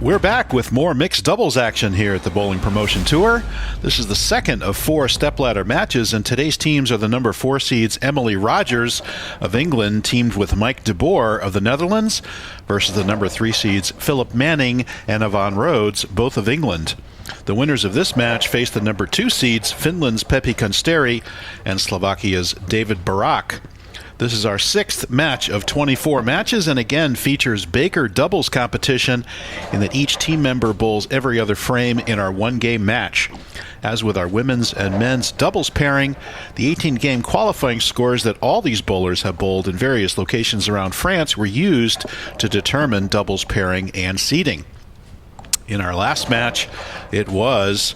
We're back with more mixed doubles action here at the Bowling Promotion Tour. This is the second of 4 stepladder matches, and today's teams are the number 4 seeds Emily Rogers of England teamed with Mike de Boer of the Netherlands versus the number 3 seeds Philip Manning and Avan Rhodes, both of England. The winners of this match face the number 2 seeds Finland's Pepi Kunsteri and Slovakia's David Barak. This is our 6th match of 24 matches, and again features Baker doubles competition in that each team member bowls every other frame in our 1-game match. As with our women's and men's doubles pairing, the 18-game qualifying scores that all these bowlers have bowled in various locations around France were used to determine doubles pairing and seeding. In our last match, it was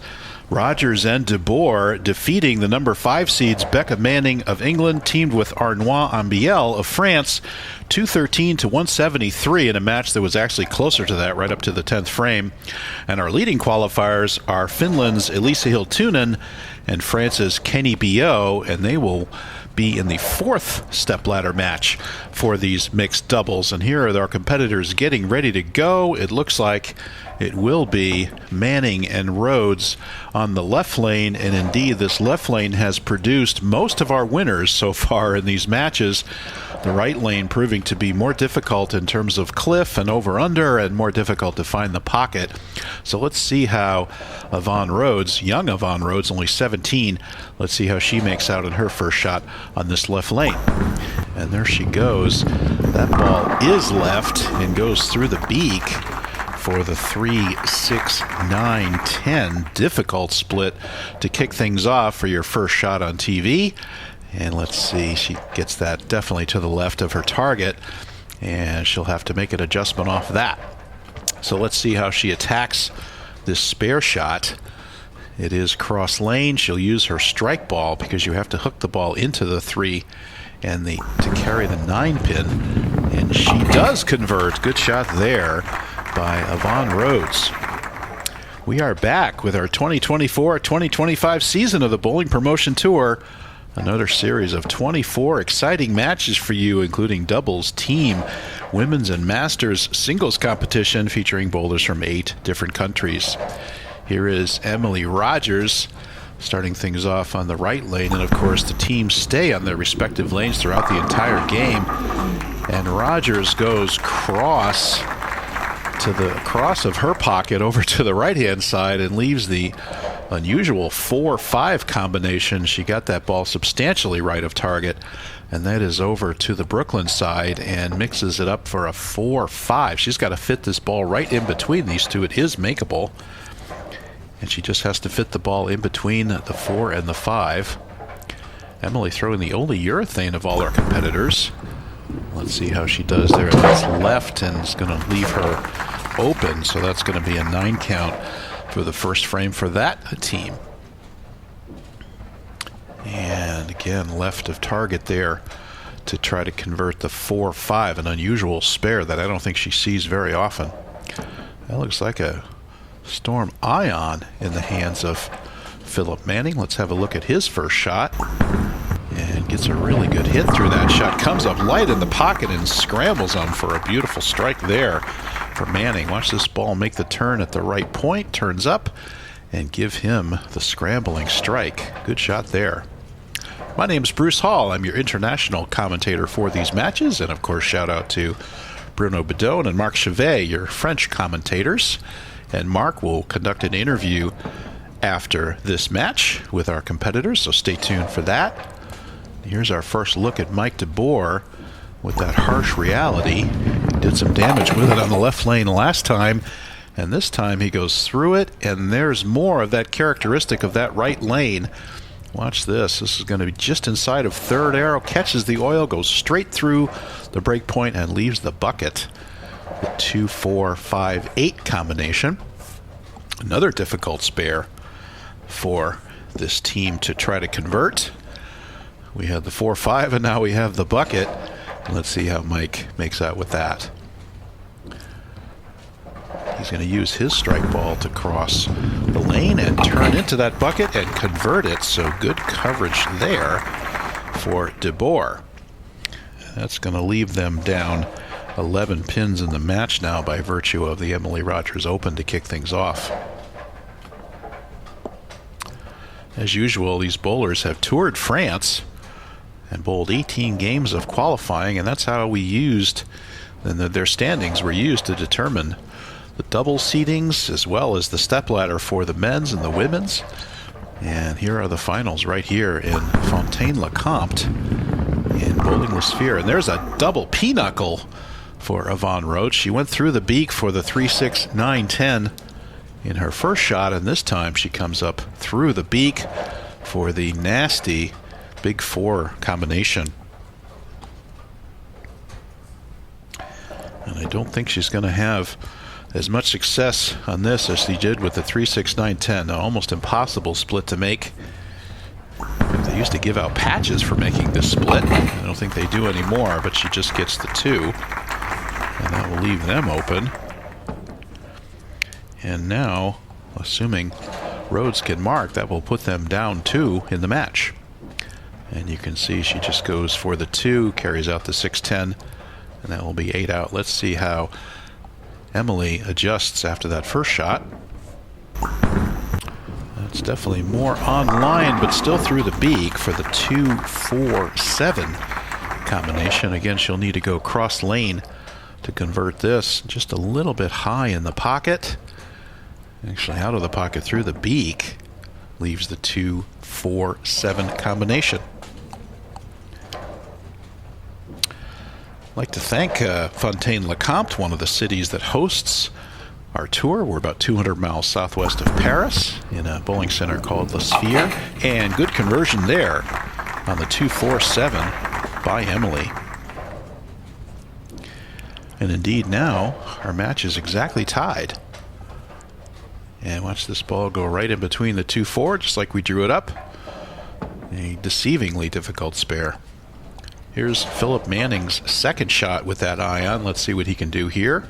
Rogers and de Boer defeating the number 5 seeds Becca Manning of England teamed with Arnois Ambiel of France 213 to 173 in a match that was actually closer to that right up to the 10th frame. And our leading qualifiers are Finland's Elisa Hiltunen and France's Kenny Bio, and they will be in the 4th stepladder match for these mixed doubles. And here are our competitors getting ready to go. It looks like it will be Manning and Rhodes on the left lane, and indeed this left lane has produced most of our winners so far in these matches. The right lane proving to be more difficult in terms of cliff and over-under, and more difficult to find the pocket. So let's see how Avan Rhodes, young Avan Rhodes, only 17, let's see how she makes out in her first shot on this left lane. And there she goes. That ball is left and goes through the beak for the 3, 6, 9, 10. Difficult split to kick things off for your first shot on TV. And let's see, she gets that definitely to the left of her target, and she'll have to make an adjustment off that. So let's see how she attacks this spare shot. It is cross lane. She'll use her strike ball because you have to hook the ball into the 3 and to carry the 9 pin. And she does convert. Good shot there by Avan Rhodes. We are back with our 2024-2025 season of the Bowling Promotion Tour. Another series of 24 exciting matches for you, including doubles, team, women's, and masters singles competition featuring bowlers from 8 different countries. Here is Emily Rogers starting things off on the right lane, and of course the teams stay on their respective lanes throughout the entire game. And Rogers goes cross to the cross of her pocket over to the right-hand side and leaves the unusual 4-5 combination. She got that ball substantially right of target, and that is over to the Brooklyn side and mixes it up for a 4-5. She's got to fit this ball right in between these two. It is makeable, and she just has to fit the ball in between the 4 and the 5. Emily throwing the only urethane of all our competitors. Let's see how she does there. That's left, and it's going to leave her open, so that's going to be a 9 count for the first frame for that team. And again, left of target there to try to convert the 4-5, an unusual spare that I don't think she sees very often. That looks like a Storm Ion in the hands of Philip Manning. Let's have a look at his first shot. And gets a really good hit through that shot. Comes up light in the pocket and scrambles on for a beautiful strike there for Manning. Watch this ball make the turn at the right point. Turns up and give him the scrambling strike. Good shot there. My name is Bruce Hall. I'm your international commentator for these matches. And of course, shout out to Bruno Bidone and Marc Chavet, your French commentators. And Marc will conduct an interview after this match with our competitors, so stay tuned for that. Here's our first look at Mike de Boer with that harsh reality. He did some damage with it on the left lane last time, and this time he goes through it, and there's more of that characteristic of that right lane. Watch this. This is going to be just inside of third arrow, catches the oil, goes straight through the break point, and leaves the bucket. The 2-4-5-8 combination. Another difficult spare for this team to try to convert. We had the 4-5, and now we have the bucket. Let's see how Mike makes out with that. He's going to use his strike ball to cross the lane and turn into that bucket and convert it. So good coverage there for de Boer. That's going to leave them down 11 pins in the match now by virtue of the Emily Rogers Open to kick things off. As usual, these bowlers have toured France and bowled 18 games of qualifying, and that's how we used, and their standings were used to determine the double seedings as well as the stepladder for the men's and the women's. And here are the finals right here in Fontaine-le-Comte in bowling the Sphère. And there's a double pinochle for Avan Rhodes. She went through the beak for the 3-6, 9-10 in her first shot, and this time she comes up through the beak for the nasty big four combination. And I don't think she's going to have as much success on this as she did with the 3-6, 9-10. An almost impossible split to make. They used to give out patches for making this split. I don't think they do anymore, but she just gets the 2. And that will leave them open. And now, assuming Rhodes can mark, that will put them down 2 in the match. And you can see she just goes for the 2, carries out the 6-10, and that will be 8 out. Let's see how Emily adjusts after that first shot. That's definitely more online, but still through the beak for the 2-4-7 combination. Again, she'll need to go cross lane to convert this. Just a little bit high in the pocket. Actually out of the pocket through the beak. Leaves the 2-4-7 combination. I'd like to thank Fontaine-le-Comte, one of the cities that hosts our tour. We're about 200 miles southwest of Paris in a bowling center called La Sphère, and good conversion there on the 2-4-7 by Emily. And indeed now our match is exactly tied. And watch this ball go right in between the 2-4, just like we drew it up. A deceivingly difficult spare. Here's Philip Manning's second shot with that ion. Let's see what he can do here.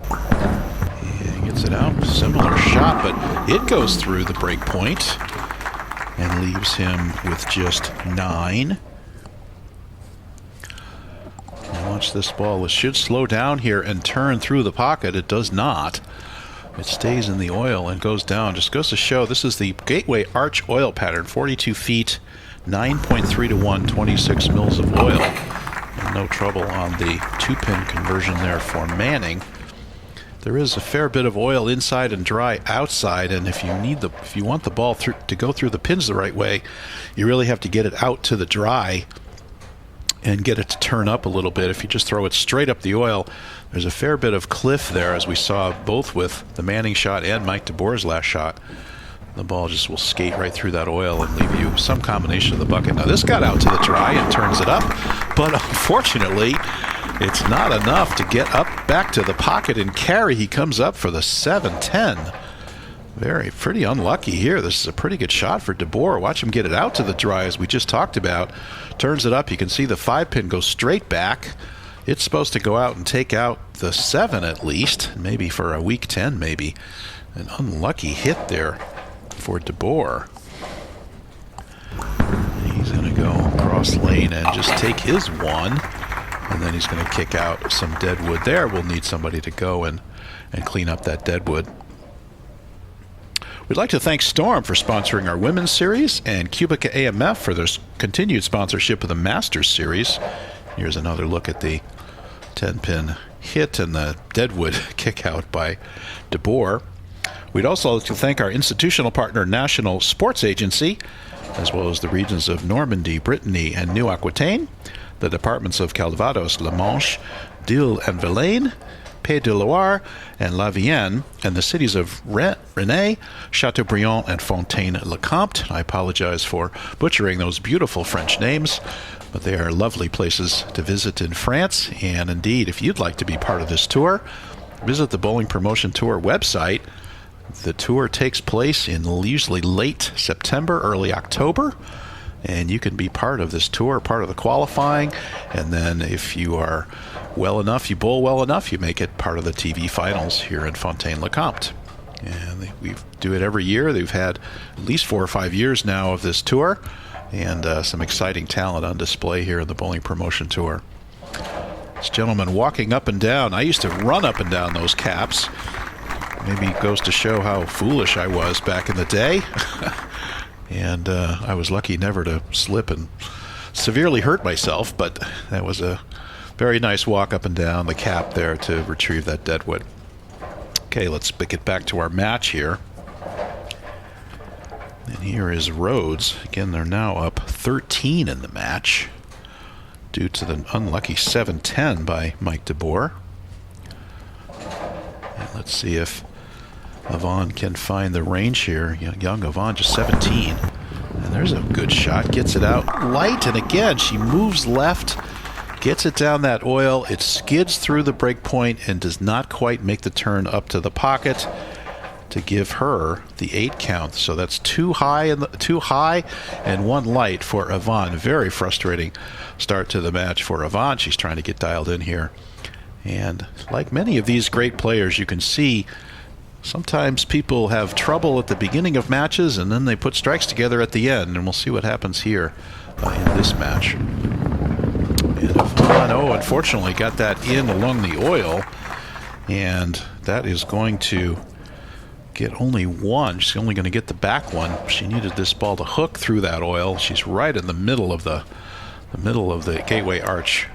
He gets it out. Similar shot, but it goes through the break point and leaves him with just 9. Now watch this ball. It should slow down here and turn through the pocket. It does not. It stays in the oil and goes down. Just goes to show this is the Gateway Arch oil pattern. 42 feet, 9.3 to 1, 26 mils of oil. And no trouble on the 2-pin conversion there for Manning. There is a fair bit of oil inside and dry outside, and if you want the ball to go through the pins the right way, you really have to get it out to the dry and get it to turn up a little bit. If you just throw it straight up the oil, there's a fair bit of cliff there, as we saw both with the Manning shot and Mike de Boer's last shot. The ball just will skate right through that oil and leave you some combination of the bucket. Now this got out to the dry and turns it up, but unfortunately it's not enough to get up back to the pocket and carry. He comes up for the 7-10. Pretty unlucky here. This is a pretty good shot for de Boer. Watch him get it out to the dry, as we just talked about. Turns it up. You can see the 5-pin go straight back. It's supposed to go out and take out the 7 at least, maybe for a weak 10 maybe. An unlucky hit there for de Boer. He's going to go cross lane and just take his 1, and then he's going to kick out some deadwood there. We'll need somebody to go and clean up that deadwood. We'd like to thank Storm for sponsoring our Women's Series and Cubica AMF for their continued sponsorship of the Masters Series. Here's another look at the 10-pin hit and the deadwood kick out by de Boer. We'd also like to thank our institutional partner, National Sports Agency, as well as the regions of Normandy, Brittany, and New Aquitaine, the departments of Calvados, La Manche, Dille and Vilaine, Pays de Loire, and La Vienne, and the cities of Rennes, Chateaubriand, and Fontaine-le-Comte. I apologize for butchering those beautiful French names, but they are lovely places to visit in France. And indeed, if you'd like to be part of this tour, visit the Bowling Promotion Tour website. The tour takes place in usually late September, early October, and you can be part of this tour, part of the qualifying, and then if you are well enough, you bowl well enough, you make it part of the TV finals here in Fontaine-le-Comte. And we do it every year. They've had at least 4 or 5 years now of this tour, and some exciting talent on display here in the Bowling Promotion Tour. This gentleman walking up and down. I used to run up and down those caps. Maybe it goes to show how foolish I was back in the day. And I was lucky never to slip and severely hurt myself, but that was a very nice walk up and down the cap there to retrieve that deadwood. Okay, let's get back to our match here. And here is Rhodes. Again, they're now up 13 in the match due to the unlucky 7-10 by Mike DeBoer. And let's see if Avan can find the range here. Young Avan, just 17. And there's a good shot. Gets it out light, and again, she moves left, gets it down that oil. It skids through the break point and does not quite make the turn up to the pocket to give her the 8 count. So that's too high and 1 light for Avan. Very frustrating start to the match for Avan. She's trying to get dialed in here. And like many of these great players, you can see sometimes people have trouble at the beginning of matches and then they put strikes together at the end, and we'll see what happens here in this match. And Avan, unfortunately got that in along the oil, and that is going to get only 1. She's only going to get the back one. She needed this ball to hook through that oil. She's right in the middle of the gateway arch,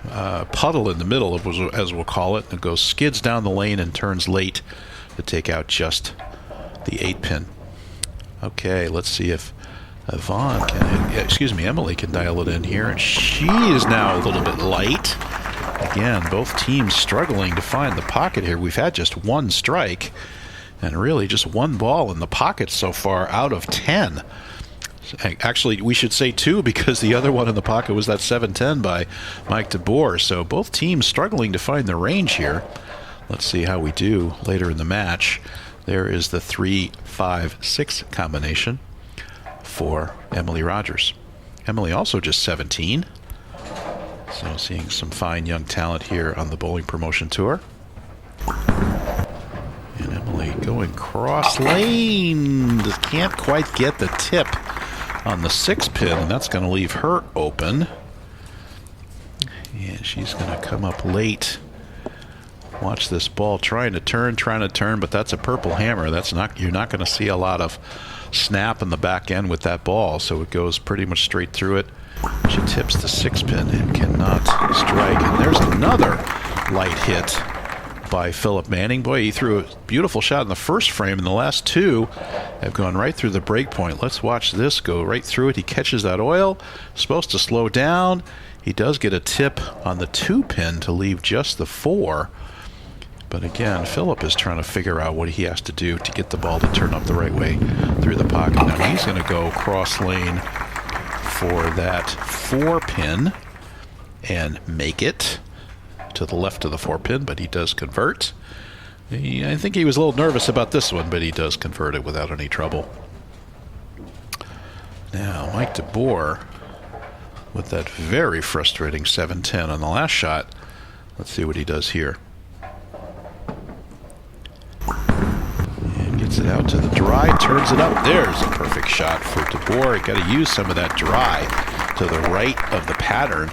puddle in the middle of, as we'll call it. It goes skids down the lane and turns late to take out just the 8-pin. Okay, let's see if Avan can, Emily can dial it in here, and she is now a little bit light. Again, both teams struggling to find the pocket here. We've had just 1 strike and really just 1 ball in the pocket so far out of 10. Actually, we should say 2, because the other one in the pocket was that 7-10 by Mike DeBoer. So both teams struggling to find the range here. Let's see how we do later in the match. There is the 3-5-6 combination for Emily Rogers. Emily also just 17. So seeing some fine young talent here on the bowling promotion tour. And Emily going cross lane. Can't quite get the tip on the 6-pin, and that's going to leave her open. And she's going to come up late. Watch this ball trying to turn, but that's a purple hammer. You're not going to see a lot of snap in the back end with that ball, so it goes pretty much straight through it. She tips the 6-pin and cannot strike. And there's another light hit by Philip Manning. Boy, he threw a beautiful shot in the first frame, and the last 2 have gone right through the break point. Let's watch this go right through it. He catches that oil, supposed to slow down. He does get a tip on the 2-pin to leave just the 4. But again, Philip is trying to figure out what he has to do to get the ball to turn up the right way through the pocket. Now he's going to go cross lane for that 4-pin and make it to the left of the 4-pin, but he does convert. I think he was a little nervous about this one, but he does convert it without any trouble. Now Mike DeBoer with that very frustrating 7-10 on the last shot. Let's see what he does here. And gets it out to the dry, turns it up. There's a perfect shot for DeBoer. You got to use some of that dry to the right of the pattern.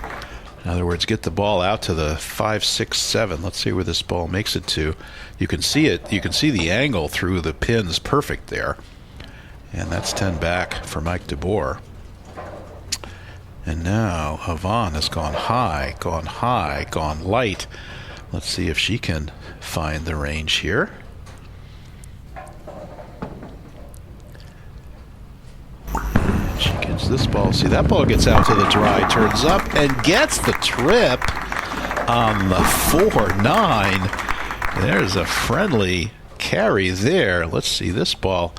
In other words, get the ball out to the 5, 6, 7. Let's see where this ball makes it to. You can see it. You can see the angle through the pins perfect there. And that's 10 back for Mike DeBoer. And now Avan has gone high, gone light. Let's see if she can find the range here. And she gets this ball. See, that ball gets out to the dry, turns up, and gets the trip on the 4-9. There's a friendly carry there. Let's see this ball.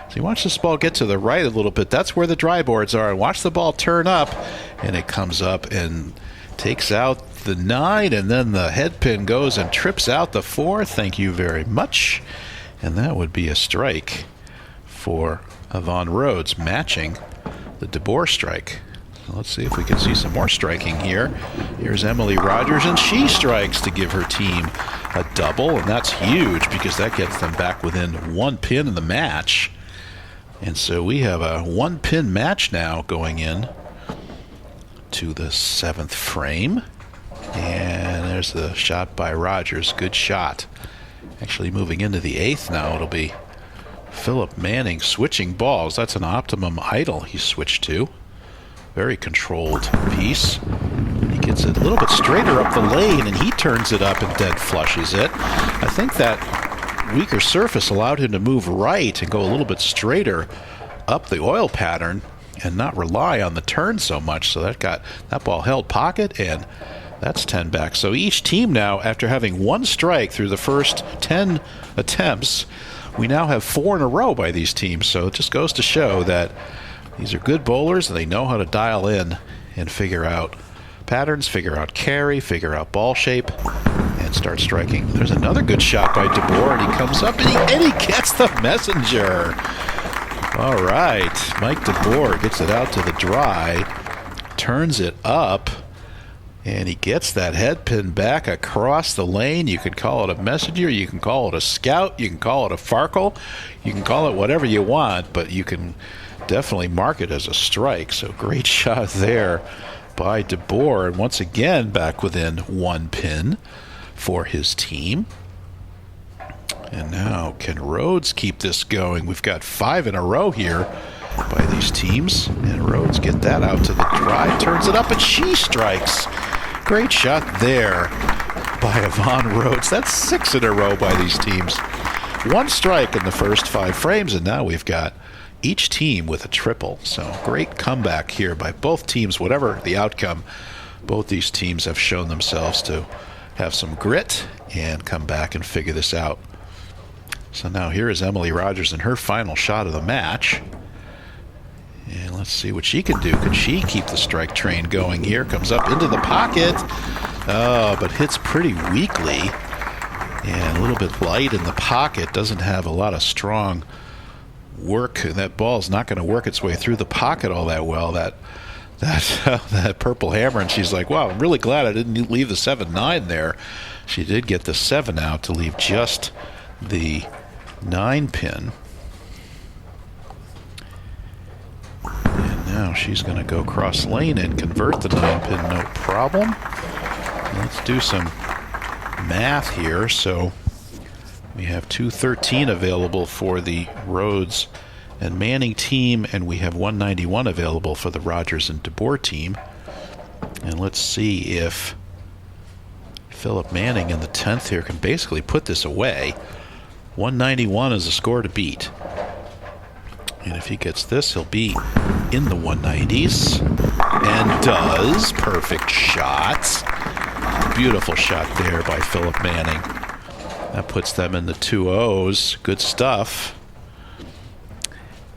So you watch this ball get to the right a little bit. That's where the dry boards are. And watch the ball turn up, and it comes up and takes out the 9, and then the head pin goes and trips out the 4. Thank you very much. And that would be a strike for Avan Rhodes, matching the DeBoer strike. So let's see if we can see some more striking here. Here's Emily Rogers, and she strikes to give her team a double, and that's huge because that gets them back within 1 pin in the match. And so we have a 1-pin match now going in to the 7th frame. And there's the shot by Rogers. Good shot. Actually moving into the 8th now. It'll be Philip Manning switching balls. That's an optimum idle he switched to. Very controlled piece. He gets it a little bit straighter up the lane, and he turns it up and dead flushes it. I think that weaker surface allowed him to move right and go a little bit straighter up the oil pattern and not rely on the turn so much. So that ball held pocket, and that's 10 back. So each team now, after having one strike through the first 10 attempts, we now have 4 in a row by these teams. So it just goes to show that these are good bowlers, and they know how to dial in and figure out patterns, figure out carry, figure out ball shape, and start striking. There's another good shot by De Boer, and he comes up and he gets the messenger. All right, Mike De Boer gets it out to the dry, turns it up, and he gets that head pin back across the lane. You could call it a messenger, you can call it a scout, you can call it a Farkle, you can call it whatever you want, but you can definitely mark it as a strike. So great shot there by De Boer, and once again back within 1 pin for his team. And now can Rhodes keep this going? We've got 5 in a row here by these teams, and Rhodes get that out to the dry, turns it up, and she strikes. Great shot there by Avan Rhodes. That's 6 in a row by these teams. 1 strike in the first 5 frames, and now we've got each team with a triple. So great comeback here by both teams. Whatever the outcome, both these teams have shown themselves to have some grit and come back and figure this out. So now here is Emily Rogers in her final shot of the match. And let's see what she can do. Can she keep the strike train going here? Comes up into the pocket. Oh, but hits pretty weakly. And a little bit light in the pocket. Doesn't have a lot of strong work. That ball's not going to work its way through the pocket all that well. That purple hammer, and she's like, wow, I'm really glad I didn't leave the 7-9 there. She did get the 7 out to leave just the 9 pin. And now she's going to go cross lane and convert the 9 pin, no problem. Let's do some math here. So we have 213 available for the Rhodes and Manning team, and we have 191 available for the Rogers and De Boer team. And let's see if Philip Manning in the 10th here can basically put this away. 191 is a score to beat. And if he gets this, he'll be in the 190s. And does. Perfect shots. Beautiful shot there by Philip Manning. That puts them in the 2-0s. Good stuff.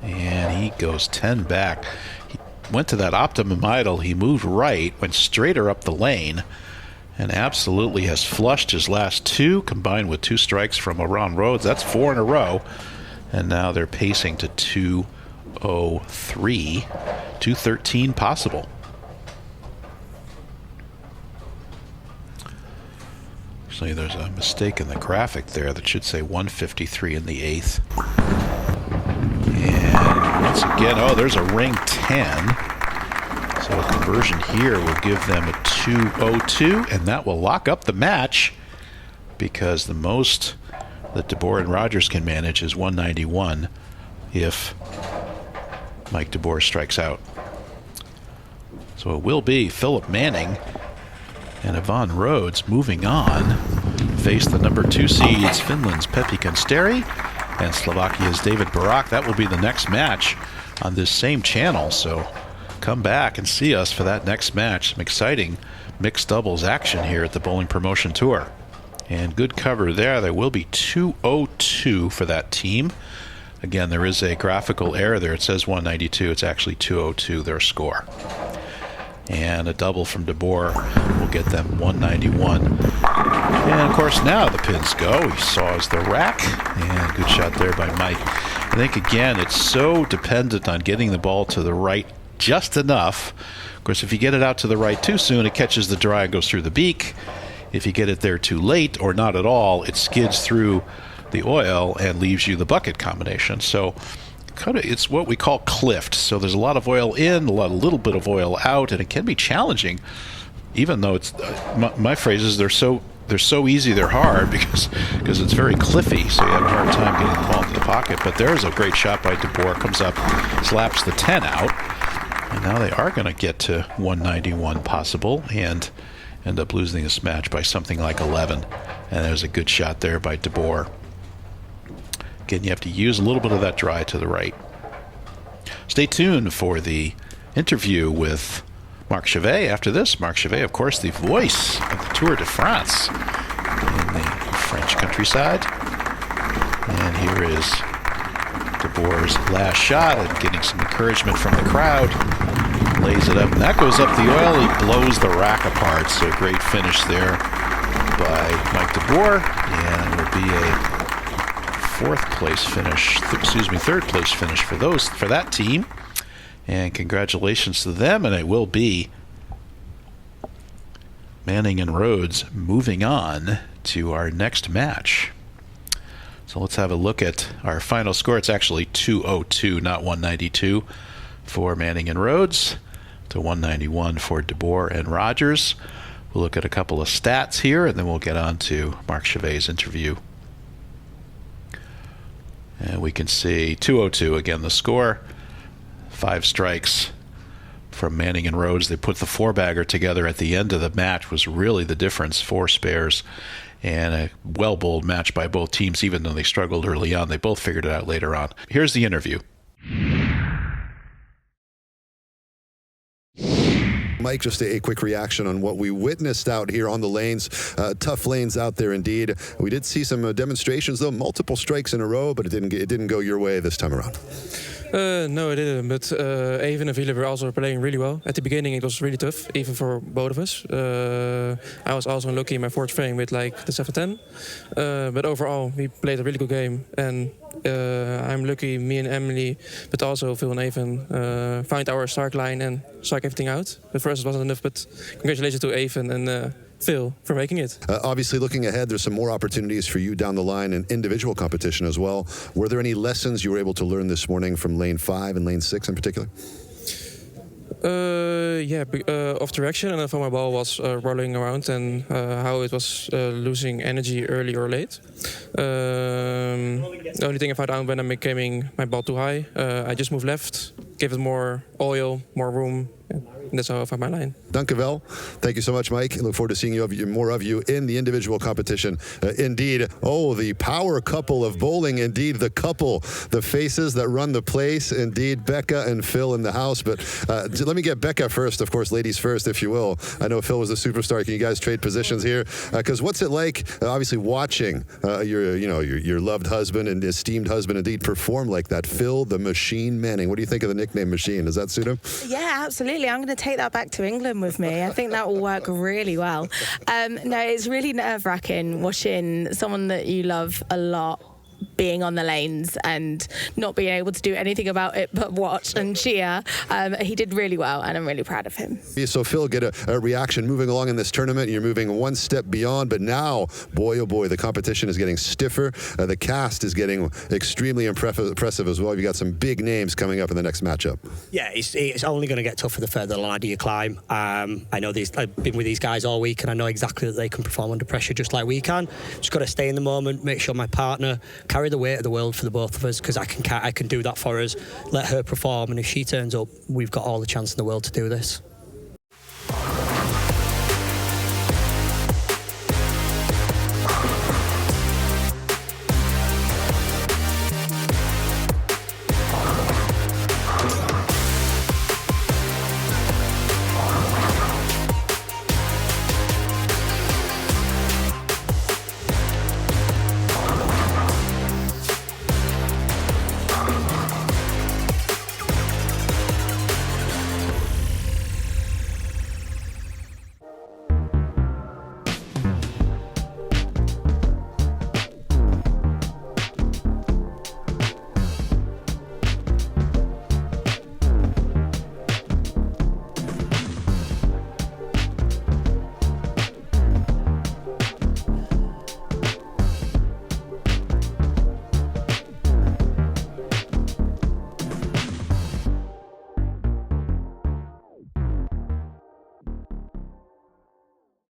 And he goes 10 back. He went to that optimum idle. He moved right, went straighter up the lane, and absolutely has flushed his last 2, combined with 2 strikes from Avan Rhodes. That's 4 in a row. And now they're pacing to 203. 213 possible. Actually, there's a mistake in the graphic there that should say 153 in the 8th. And once again, oh, there's a ring 10. So a conversion here will give them a 202, and that will lock up the match, because the most that De Boer and Rogers can manage is 191 if Mike De Boer strikes out. So it will be Philip Manning and Avan Rhodes moving on, face the number 2 seeds, Finland's Pepi Konsteri and Slovakia's David Barak. That will be the next match on this same channel, so come back and see us for that next match. Some exciting mixed doubles action here at the Bowling Promotion Tour. And good cover there. There will be 202 for that team. Again, there is a graphical error there. It says 192. It's actually 202, their score. And a double from De Boer will get them 191. And of course now the pins go. He saws the rack, and good shot there by Mike. I think again it's so dependent on getting the ball to the right just enough. Of course, if you get it out to the right too soon, it catches the dry and goes through the beak. If you get it there too late or not at all, it skids through the oil and leaves you the bucket combination. So it's what we call cliffed. So there's a lot of oil in, a little bit of oil out, and it can be challenging even though it's my phrase is they're so easy, they're hard because it's very cliffy, so you have a hard time getting the ball into the pocket. But there's a great shot by De Boer, comes up, slaps the 10 out, and now they are going to get to 191 possible and end up losing this match by something like 11. And there's a good shot there by De Boer. Again, you have to use a little bit of that dry to the right. Stay tuned for the interview with Marc Chavet. After this, Marc Chavet, of course, the voice of the Tour de France in the French countryside. And here is De Boer's last shot and getting some encouragement from the crowd. Lays it up, and that goes up the oil. He blows the rack apart. So great finish there by Mike De Boer, and it will be a third place finish for that team. And congratulations to them, and it will be Manning and Rhodes moving on to our next match. So let's have a look at our final score. It's actually 202, not 192 for Manning and Rhodes, to 191 for De Boer and Rogers. We'll look at a couple of stats here, and then we'll get on to Marc Chavet's interview. And we can see 202 again, the score. 5 strikes from Manning and Rhodes. They put the 4-bagger together at the end of the match, was really the difference. 4 spares and a well-bowled match by both teams, even though they struggled early on. They both figured it out later on. Here's the interview. Mike, just a quick reaction on what we witnessed out here on the lanes. Tough lanes out there indeed. We did see some demonstrations, though, multiple strikes in a row, but it didn't go your way this time around. No, it didn't. But Avan and Ville were also playing really well. At the beginning, it was really tough, even for both of us. I was also unlucky in my 4th frame with like the 7-10. But overall, we played a really good game. And I'm lucky, me and Emily, but also Phil and Avan, found our start line and struck everything out. But for us, it wasn't enough. But congratulations to Avan and Phil for making it. Obviously, looking ahead, there's some more opportunities for you down the line in individual competition as well. Were there any lessons you were able to learn this morning from lane 5 and lane 6 in particular? Off direction, and I thought my ball was rolling around and how it was losing energy early or late. The only thing I found out when I'm making my ball too high, I just moved left, gave it more oil, more room. And that's how I found my line. Dank u wel. Thank you so much, Mike. I look forward to seeing more of you in the individual competition. Indeed, the power couple of bowling. Indeed, the couple, the faces that run the place. Indeed, Becca and Phil in the house. But let me get Becca first, of course, ladies first, if you will. I know Phil was the superstar. Can you guys trade positions here? Because what's it like, obviously, watching your loved husband and esteemed husband indeed perform like that? Phil, the Machine Manning. What do you think of the nickname Machine? Does that suit him? Yeah, absolutely. I'm going to take that back to England with me. I think that will work really well. No, it's really nerve-wracking watching someone that you love a lot being on the lanes and not being able to do anything about it but watch and cheer. He did really well, and I'm really proud of him. So Phil, get a reaction moving along in this tournament. You're moving one step beyond, but now, boy, oh boy, the competition is getting stiffer. The cast is getting extremely impressive as well. You got some big names coming up in the next matchup. Yeah, it's only going to get tougher the further the ladder you climb. I know I've been with these guys all week, and I know exactly that they can perform under pressure just like we can. Just got to stay in the moment, make sure my partner carry the weight of the world for the both of us, because I can do that for us. Let her perform, and if she turns up, we've got all the chance in the world to do this.